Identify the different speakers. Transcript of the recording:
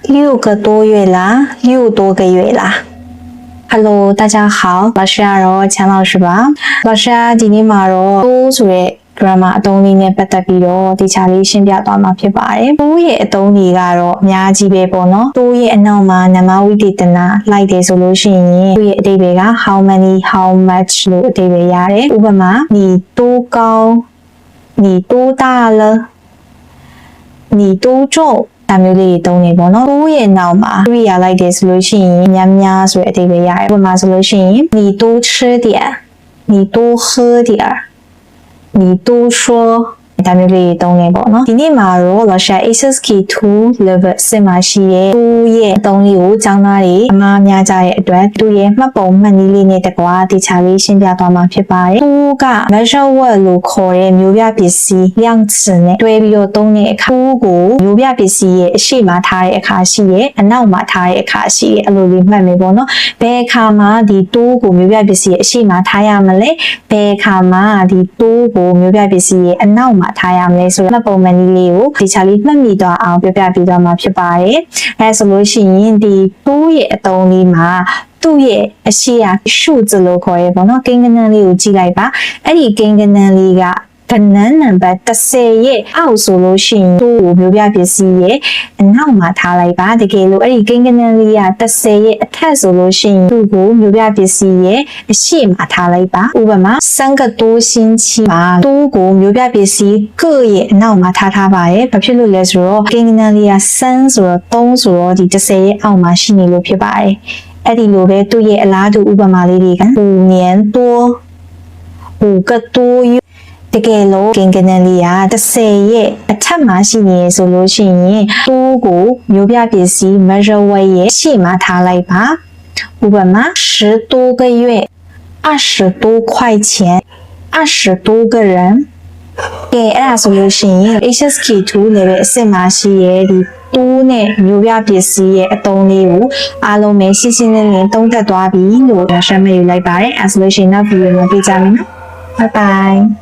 Speaker 1: 6个多月啦，6多个月啦。Hello， 大家好，老师钱老师吧。老师ဒီနေ့မှာတော့တိုးဆိုတဲ့ grammar အသုံးလေးနဲ့ပတ်သက်ပြီးတော့ဒီချာလေးရှင်းပြသွားမှာဖြစ်ပါတယ်။တိုးရဲ့အသုံးတွေကတော့အများကြီးပဲပေါ့နော်။တိုးရဲ့အနောက်မှာနမဝိသေသနာလိုက်တယ်ဆိုလို့ရှိရင်သူ့ရဲ့အဓိပ္ပာယ်က how many how much လို့အဓိပ္ပာယ်ရတယ်။ဥပမာ你多高你多大了你多重ဒါမျိုးလေးတွေသုံးနေပေါ့နော်တိုးရဲ့နောက်မှာတွေ့ရလိုက်တယ်ဆိုလို့ရှိရင်များများဆိုတဲ့အဓိပ္ပာယ်ရတယ်ဥပမာဆိုလို့ရှိရင်你多吃点你多喝点你多说ဒါမျိုးလေးတွေသုံးနေပေါ့နော်ဒီနေ့မှာတော့老师 HSK2 level စစ်မှာရှိတဲ့တိုးရဲ့အသုံးလေးကိုကျောင်းသားတွေအမှားများကြတဲ့အတွက်သူ့ရဲ့မှတ်ပုံမှတ်နည်းလေးနဲ့တကွာဒီချာလေးရှင်းပြသွားမှာဖြစ်ပါတယ်တိုးက measure word လို့ခေါ်တဲ့မျိုးပြပစ္စည်း量词နဲ့တွဲပြီးတော့သုံးတဲ့အခါတိုးကိုမျိုးပြပစ္စည်းရဲ့အရှိမထားတဲ့အခါရှိရဲ့အနောက်မှာထားတဲ့အခါရှိရဲ့အဲ့လိုလေးမှတ်မယ်ပေါ့နော်ဘယ်အခါမှာဒီတိုးကိုမျိုးပြပစ္စည်းရဲ့အရှိမထားရမလဲဘယ်အခါမှာဒီတိုးကိုမျိုးပြပစ္စည်းရဲ့အနောက်မှာထားရမလဲဆိုတော့ပုံမှန်နည်းလေးကိုဒီချာလေးမှတ်မိသွားအောင်ပြပြပေးသွားမှာဖြစ်ပါတယ်အဲဆိုလို့ရှိရင်ဒီတိုးရဲ့အသုံးလေးမှာသူ့ရဲ့အရှိအရှုလို့ခေါ်ရပေါ့နော်ကိန်းကနန်းလေးကိုကြည့်လိုက်ပါအဲ့ဒီကိန်းကနန်းလေးကကနန်းနံပါတ်30ရဲ့အောက်ဆိုလို့ရှိရင်သူ့ကိုမျိုးပြပစ္စည်းရဲ့အနောက်မှာထားလိုက်ပါတကယ်လို့အဲ့ဒီကိန်းကနန်းလေးက30ရဲ့အထက်ဆိုလို့ရှိရင်သူ့ကိုမျိုးပြပစ္စည်းရဲ့အရှေ့မှာထားလိုက်ပါဥပမာ3个多星期မှာသူ့ကိုမျိုးပြပစ္စည်းကရဲ့အနောက်မှာထားပါတယ်ဘာဖြစ်လို့လဲဆိုတော့ကိန်းကနန်းလေးက3ဆိုတော့3ဆိုတော့ဒီ30ရဲ့အောက်မှာရှိနေလို့ဖြစ်ပါတယ်အဲ့ဒီလိုပဲသူ့ရဲ့အလားတူဥပမာလေးတွေက5年多5个多月တကယ်လို့ကိန်းကနန်းလေးက30ရဲ့အထက်မှာရှိနေဆိုလို့ရှိရင်တိုးကိုမျိုးပြပစ္စည်း measure word ရဲ့ရှေ့မှာထားလိုက်ပါဥပမာ10多个月20多块钱20多个人ကဲအဲ့ဒါဆိုလို့ရှိရင် HSK2 level အဆင့်မှာရှိရဲ့ဒီတိုးနဲ့မျိုးပြပစ္စည်းရဲ့အသုံးလေးကိုအားလုံးပဲရှင်းရှင်းလင်းလင်းသုံးသပ်သွားပြီလို့ရှင်းပြလိုက်ပါတယ်အဲ့ဆိုလို့ရှိရင်နောက်ဗီဒီယိုမှာတွေ့ကြမယ်နော် Bye bye